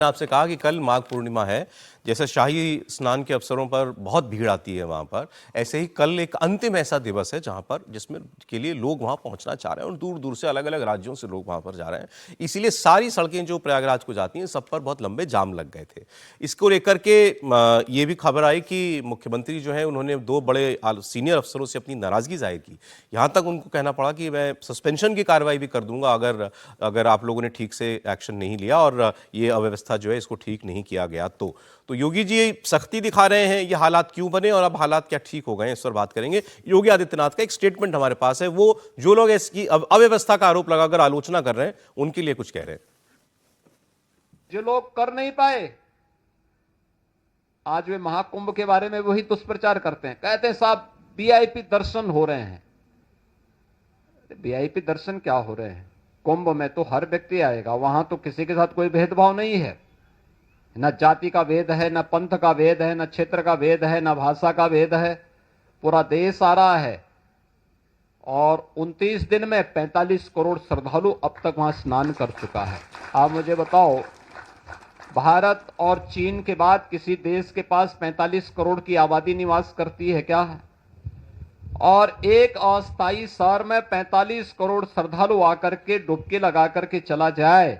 आपसे कहा कि कल माघ पूर्णिमा है, जैसे शाही स्नान के अवसरों पर बहुत भीड़ आती है वहां पर, ऐसे ही कल एक अंतिम ऐसा दिवस है जहां पर जिसमें के लिए लोग वहां पहुंचना चाह रहे हैं और दूर दूर से अलग अलग राज्यों से लोग वहां पर जा रहे हैं। इसीलिए सारी सड़कें जो प्रयागराज को जाती हैं सब पर बहुत लंबे जाम लग गए थे। इसको लेकर के ये भी खबर आई कि मुख्यमंत्री जो है उन्होंने दो बड़े सीनियर अफसरों से अपनी नाराजगी जाहिर की। यहां तक उनको कहना पड़ा कि मैं सस्पेंशन की कार्रवाई भी कर दूंगा अगर आप लोगों ने ठीक से एक्शन नहीं लिया और ये अव्यवस्था जो है इसको ठीक नहीं किया गया तो योगी जी सख्ती दिखा रहे हैं। ये हालात क्यों बने और अब हालात क्या ठीक हो गए हैं, इस पर बात करेंगे। योगी आदित्यनाथ का एक स्टेटमेंट हमारे पास है, वो जो लोग इसकी अव्यवस्था का आरोप लगाकर आलोचना कर रहे हैं उनके लिए कुछ कह रहे हैं। जो लोग कर नहीं पाए, आज वे महाकुंभ के बारे में वही दुष्प्रचार करते हैं, कहते हैं साहब वीआईपी दर्शन हो रहे हैं। वीआईपी दर्शन क्या हो रहे हैं? कुंभ में तो हर व्यक्ति आएगा, वहां तो किसी के साथ कोई भेदभाव नहीं है, न जाति का भेद है, न पंथ का भेद है, न क्षेत्र का भेद है, न भाषा का भेद है। पूरा देश आ रहा है और 29 दिन में 45 करोड़ श्रद्धालु अब तक वहां स्नान कर चुका है। आप मुझे बताओ, भारत और चीन के बाद किसी देश के पास 45 करोड़ की आबादी निवास करती है क्या? और एक अस्थायी शहर में 45 करोड़ श्रद्धालु आकर के डुबकी लगा करके चला जाए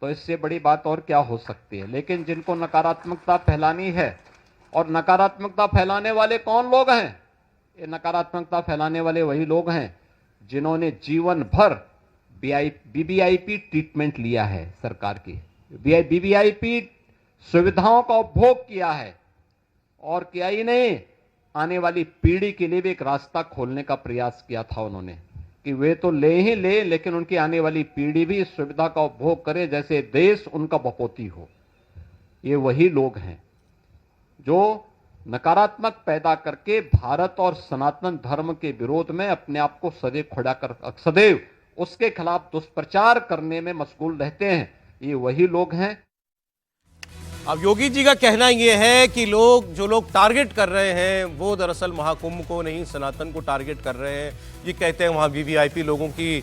तो इससे बड़ी बात और क्या हो सकती है। लेकिन जिनको नकारात्मकता फैलानी है, और नकारात्मकता फैलाने वाले कौन लोग हैं? ये नकारात्मकता फैलाने वाले वही लोग हैं जिन्होंने जीवन भर बीबीआईपी ट्रीटमेंट लिया है, सरकार की बीबीआईपी सुविधाओं का उपभोग किया है, और किया ही नहीं, आने वाली पीढ़ी के लिए भी एक रास्ता खोलने का प्रयास किया था उन्होंने कि वे तो ले ही ले, लेकिन उनकी आने वाली पीढ़ी भी इस सुविधा का उपभोग करे जैसे देश उनका बपोती हो। ये वही लोग हैं जो नकारात्मक पैदा करके भारत और सनातन धर्म के विरोध में अपने आप को सदैव उसके खिलाफ दुष्प्रचार करने में मशगूल रहते हैं। ये वही लोग हैं। अब योगी जी का कहना यह है कि जो लोग टारगेट कर रहे हैं वो दरअसल महाकुंभ को नहीं, सनातन को टारगेट कर रहे हैं। ये कहते हैं वहाँ वीवीआईपी लोगों की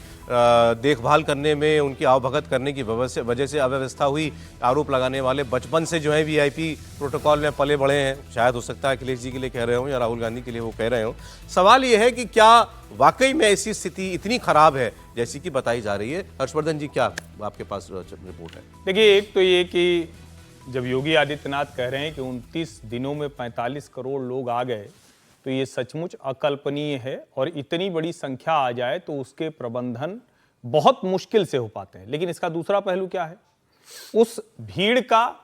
देखभाल करने में, उनकी आवभगत करने की वजह से अव्यवस्था हुई। आरोप लगाने वाले बचपन से जो है वीआईपी प्रोटोकॉल में पले बड़े हैं। शायद हो सकता है अखिलेश जी के लिए कह रहे हो या राहुल गांधी के लिए वो कह रहे हो। सवाल ये है कि क्या वाकई में ऐसी स्थिति इतनी खराब है जैसी कि बताई जा रही है? हर्षवर्धन जी, क्या आपके पास रिपोर्ट है? देखिए, एक तो ये कि जब योगी आदित्यनाथ कह रहे हैं कि 29 दिनों में 45 करोड़ लोग आ गए, तो ये सचमुच अकल्पनीय है। और इतनी बड़ी संख्या आ जाए तो उसके प्रबंधन बहुत मुश्किल से हो पाते हैं। लेकिन इसका दूसरा पहलू क्या है? उस भीड़ का,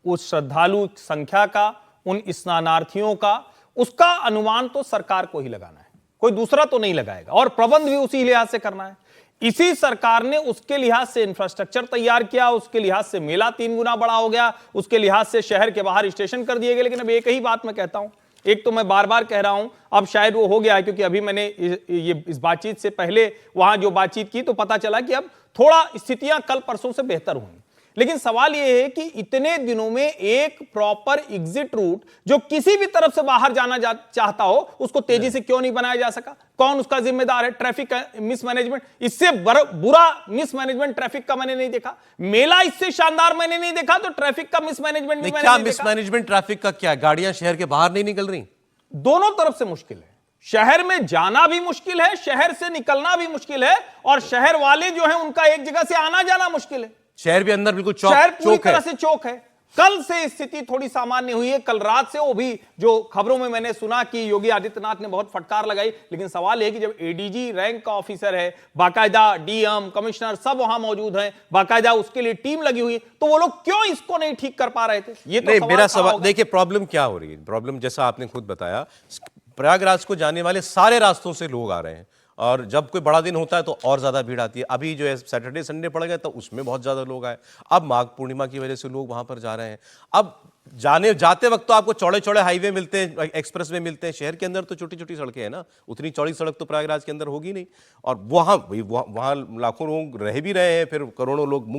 उस श्रद्धालु संख्या का, उन स्नानार्थियों का, उसका अनुमान तो सरकार को ही लगाना है, कोई दूसरा तो नहीं लगाएगा, और प्रबंध भी उसी लिहाज से करना है। इसी सरकार ने उसके लिहाज से इंफ्रास्ट्रक्चर तैयार किया, उसके लिहाज से मेला 3 गुना बड़ा हो गया, उसके लिहाज से शहर के बाहर स्टेशन कर दिए गए। लेकिन अब एक ही बात मैं कहता हूं, एक तो मैं बार बार कह रहा हूं, अब शायद वो हो गया है क्योंकि अभी मैंने इस बातचीत से पहले वहां जो बातचीत की तो पता चला कि अब थोड़ा स्थितियां कल परसों से बेहतर हुई। लेकिन सवाल यह है कि इतने दिनों में एक प्रॉपर एग्जिट रूट जो किसी भी तरफ से बाहर जाना चाहता हो उसको तेजी से क्यों नहीं बनाया जा सका? कौन उसका जिम्मेदार है? Traffic mismanagement. इससे बुरा मिसमैनेजमेंट ट्रैफिक का मैंने नहीं देखा। मेला इससे शानदार मैंने नहीं देखा, तो ट्रैफिक का मिसमैनेजमेंट भी मैंने नहीं देखा। मिसमैनेजमेंट ट्रैफिक का क्या? गाड़ियां शहर के बाहर नहीं निकल रही? दोनों तरफ से मुश्किल है। शहर में जाना भी मुश्किल है, शहर से निकलना भी मुश्किल है, और शहर वाले जो है उनका एक जगह से आना जाना मुश्किल है। शहर भी अंदर बिल्कुल शहर पूरी तरह से चौक है। कल से स्थिति थोड़ी सामान्य हुई है। कल रात से वो भी जो खबरों में मैंने सुना कि योगी आदित्यनाथ ने बहुत फटकार लगाई। लेकिन सवाल है कि जब एडीजी रैंक का ऑफिसर है, बाकायदा डीएम, कमिश्नर सब वहां मौजूद हैं, बाकायदा उसके लिए टीम लगी हुई, तो वो लोग क्यों इसको नहीं ठीक कर पा रहे थे? ये तो नहीं, मेरा सवाल देखिए, प्रॉब्लम क्या हो रही है? प्रॉब्लम जैसा आपने खुद बताया, प्रयागराज को जाने वाले सारे रास्तों से लोग आ रहे हैं, और जब कोई बड़ा दिन होता है तो और ज्यादा भीड़ आती है। अभी जो है सैटरडे संडे पड़ गए तो उसमें बहुत ज्यादा लोग आए। अब माघ पूर्णिमा की वजह से लोग वहां पर जा रहे हैं। अब जाते वक्त तो आपको चौड़े चौड़े हाईवे मिलते हैं, एक्सप्रेस वे मिलते हैं। शहर के अंदर तो छोटी छोटी सड़कें हैं ना, उतनी चौड़ी सड़क तो प्रयागराज के अंदर होगी नहीं। और वहां लाखों लोग रह भी रहे हैं, फिर करोड़ों लोग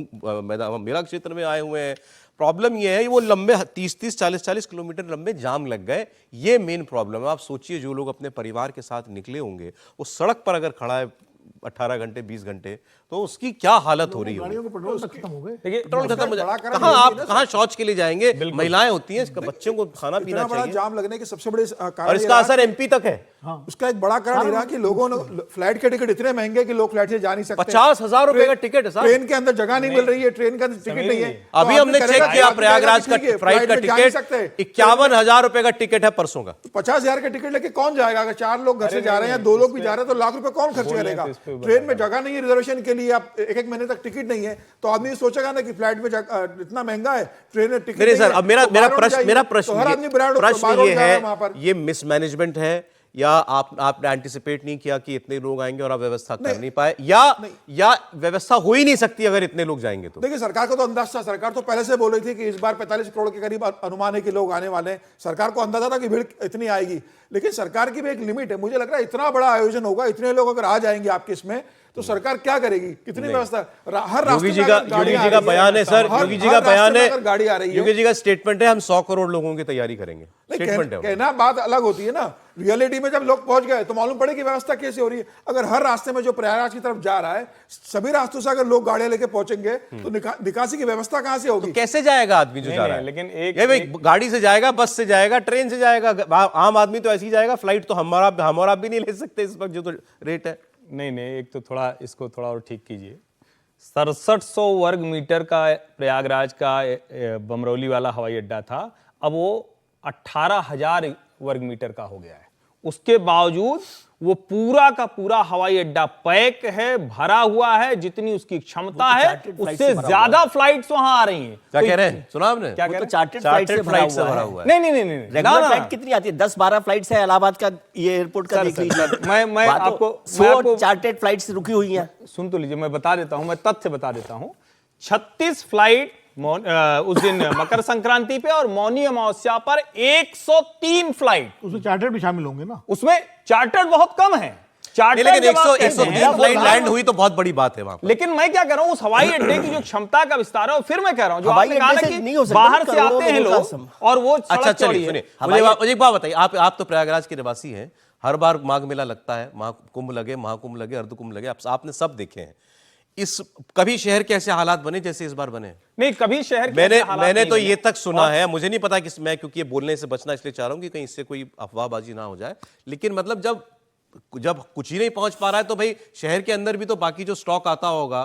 मेला क्षेत्र में आए हुए हैं। प्रॉब्लम यह है वो लंबे 30-30, 40-40 किलोमीटर लंबे जाम लग गए। ये मेन प्रॉब्लम है। आप सोचिए, जो लोग अपने परिवार के साथ निकले होंगे, वो सड़क पर अगर खड़ा है 18 घंटे 20 घंटे, तो उसकी क्या हालत हो रही होगी। गाड़ियों के पेट्रोल तक खत्म हो गए। देखिए पेट्रोल खत्म हो बड़ा जाए, कारण कहाँ ये आप भी ना कहाँ शौच के लिए जाएंगे, महिलाएं होती हैं, इसका बच्चों को खाना पीना इतना बड़ा चाहिए, जाम लगने के सबसे बड़े कारण और ये इसका रहा असर कि- एमपी तक है। उसका एक बड़ा कारण ये रहा कि लोगों ने फ्लाइट के टिकट इतने महंगे कि लोग फ्लाइट से जा नहीं सकते। 50,000 रुपए का टिकट है साहब। ट्रेन के अंदर जगह नहीं मिल रही है, ट्रेन का टिकट नहीं है। तो अभी आदमी हमने करेगा चेक कि किया, आदमी प्रयागराज कहेगा का कि ठीक है, फ्लाइट का में जा नहीं टिकट सकते। 51,000 रुपए का टिकट है परसों का। 50,000 का टिकट लेके कौन जाएगा? अगर 4 लोग घर से जा रहे हैं या 2 लोग भी जा रहे हैं तो लाख रुपए कौन खर्च करेगा? तो इस पे ट्रेन में जगह नहीं है रिजर्वेशन के लिए, आप एक महीने तक टिकट नहीं है, तो आदमी सोचेगा ना कि फ्लाइट में इतना महंगा है, ट्रेन में टिकट मेरे नहीं सर, है, अब मेरा तो मेरा बाहर उठ प्रश्न जाइए। मेरा तो प्रश्न हर आदमी बाहर प्रश्न ये जा रहा वहां है, पर। ये मिसमैनेजमेंट है या आपने एंटिसिपेट नहीं किया कि इतने लोग आएंगे और आप व्यवस्था कर नहीं पाए, या व्यवस्था हो ही नहीं सकती अगर इतने लोग जाएंगे तो? देखिए, सरकार को तो अंदाजा था, सरकार तो पहले से बोल रही थी कि इस बार 45 करोड़ के करीब अनुमान है कि लोग आने वाले हैं। सरकार को अंदाजा था कि भीड़ इतनी आएगी, लेकिन सरकार की भी एक लिमिट है। मुझे लग रहा है इतना बड़ा आयोजन होगा, इतने लोग अगर आ जाएंगे आपके इसमें, तो सरकार क्या करेगी? कितनी व्यवस्था? हर योगी रास्ते जी में का अगर गाड़ी आ योगी जी का रही है, बयान है सर, हर- योगी जी हर का रास्ते बयान में है, अगर गाड़ी आ रही है, योगी जी का स्टेटमेंट है, हम 100 करोड़ लोगों की तैयारी करेंगे। नहीं, स्टेटमेंट है वो। कहना बात अलग होती है ना, रियलिटी में जब लोग पहुंच गए तो मालूम पड़े कि व्यवस्था कैसे हो रही है। अगर हर रास्ते में जो प्रयागराज की तरफ जा रहा है, सभी रास्तों से अगर लोग गाड़ियां लेके पहुंचेंगे तो निकासी की व्यवस्था कहां से होगी? कैसे जाएगा आदमी जो नहीं, जा नहीं, रहा है? लेकिन ये भाई गाड़ी से जाएगा, बस से जाएगा, ट्रेन से जाएगा, आम आदमी तो ऐसे ही जाएगा। फ्लाइट तो हम और आप भी नहीं ले सकते इस वक्त जो तो रेट है। नहीं, एक तो थोड़ा इसको थोड़ा और ठीक कीजिए। 6700 वर्ग मीटर का प्रयागराज का बमरौली वाला हवाई अड्डा था, अब वो 18,000 वर्ग मीटर का हो गया है। उसके बावजूद वो पूरा का पूरा हवाई अड्डा पैक है, भरा हुआ है, जितनी उसकी क्षमता है उससे ज्यादा फ्लाइट्स वहां आ रही हैं। क्या कह रहे हैं, सुना आपने? क्या कह तो रहे हैं? चार्टर्ड फ्लाइट से भरा हुआ है। नहीं, रेगुलर फ्लाइट कितनी आती है? 10-12 फ्लाइट्स है इलाहाबाद का, ये एयरपोर्ट का देख लीजिए। मैं आपको 100 चार्टर्ड फ्लाइट्स रुकी हुई हैं। सुन तो लीजिए, मैं बता देता हूं, मैं तथ्य बता देता हूं। 36 फ्लाइट उस दिन मकर संक्रांति पे और मौनी अमावस्या पर 103 फ्लाइट, उसमें चार्टर भी शामिल होंगे ना। उसमें चार्टर्ड बहुत कम है। चार्टर लेकिन जब आप कहते 103 हैं, फ्लाइट लैंड हुई तो बहुत बड़ी बात है वहां पर। लेकिन मैं क्या कह रहा हूं, उस हवाई अड्डे की जो क्षमता का विस्तार है, और फिर मैं कह रहा हूं जो हवाई आपने कहा अड्डे ना से कि नहीं हो सकता, बाहर से करोड़ों आते हैं लोगों का लोग और वो अच्छा सड़क चौड़ी चलिए, है। सुनिए, मुझे एक बात बताइए, आप तो प्रयागराज के निवासी हैं, हर बार माघ मेला लगता है, महाकुंभ लगे, महाकुंभ लगे, अर्धकुंभ लगे, आपने सब देखे हैं। इस कभी शहर के ऐसे हालात बने जैसे इस बार बने? नहीं, कभी शहर के मैंने ऐसे हालात मैंने नहीं तो बने। ये तक सुना है, मुझे नहीं पता कि मैं, क्योंकि ये बोलने से बचना इसलिए चाह रहा हूं कि कहीं इससे कोई अफवाहबाजी ना हो जाए, लेकिन मतलब जब कुछ ही नहीं पहुंच पा रहा है तो भाई शहर के अंदर भी तो बाकी जो स्टॉक आता होगा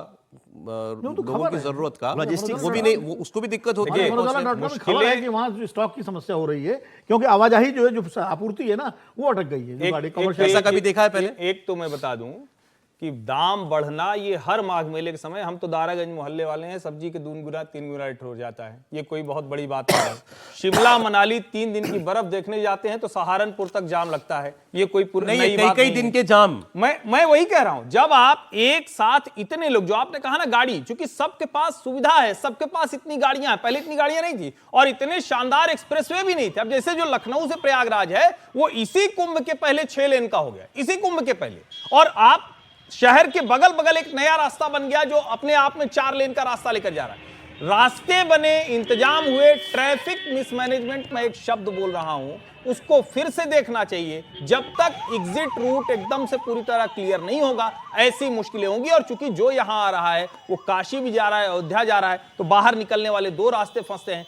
लोगों की जरूरत का, वो भी नहीं, उसको भी दिक्कत होती है। खबर है कि वहाँ जो स्टॉक की समस्या हो रही है, क्योंकि आवाजाही जो है, जो आपूर्ति है ना, वो अटक गई है। जो गाड़ी कमर्शियल ऐसा कभी देखा है पहले? एक तो मैं बता दूं कि दाम बढ़ना ये हर माघ मेले के समय, हम तो दारागंज मोहल्ले वाले हैं, सब्जी के 2 गुना 3 गुना रेट हो जाता है, ये कोई बहुत बड़ी बात नहीं है। शिमला मनाली 3 दिन की बर्फ देखने जाते हैं तो सहारनपुर तक जाम लगता है, ये कोई नई बात कई नहीं दिन है। के जाम। मैं वही कह रहा हूं, जब आप एक साथ इतने लोग, जो आपने कहा ना गाड़ी, क्योंकि सबके पास सुविधा है, सबके पास इतनी गाड़ियां हैं, पहले इतनी गाड़ियां नहीं थी और इतने शानदार एक्सप्रेसवे भी नहीं थे। अब जैसे जो लखनऊ से प्रयागराज है वो इसी कुंभ के पहले 6 लेन का हो गया, इसी कुंभ के पहले, और आप शहर के बगल बगल एक नया रास्ता बन गया जो अपने आप में 4 लेन का रास्ता लेकर जा रहा है। रास्ते बने, इंतजाम हुए, ट्रैफिक मिसमैनेजमेंट, मैं एक शब्द बोल रहा हूं, उसको फिर से देखना चाहिए। जब तक एग्जिट रूट एकदम से पूरी तरह क्लियर नहीं होगा, ऐसी मुश्किलें होंगी। और चूंकि जो यहां आ रहा है वो काशी भी जा रहा है, अयोध्या जा रहा है, तो बाहर निकलने वाले 2 रास्ते फंसते हैं।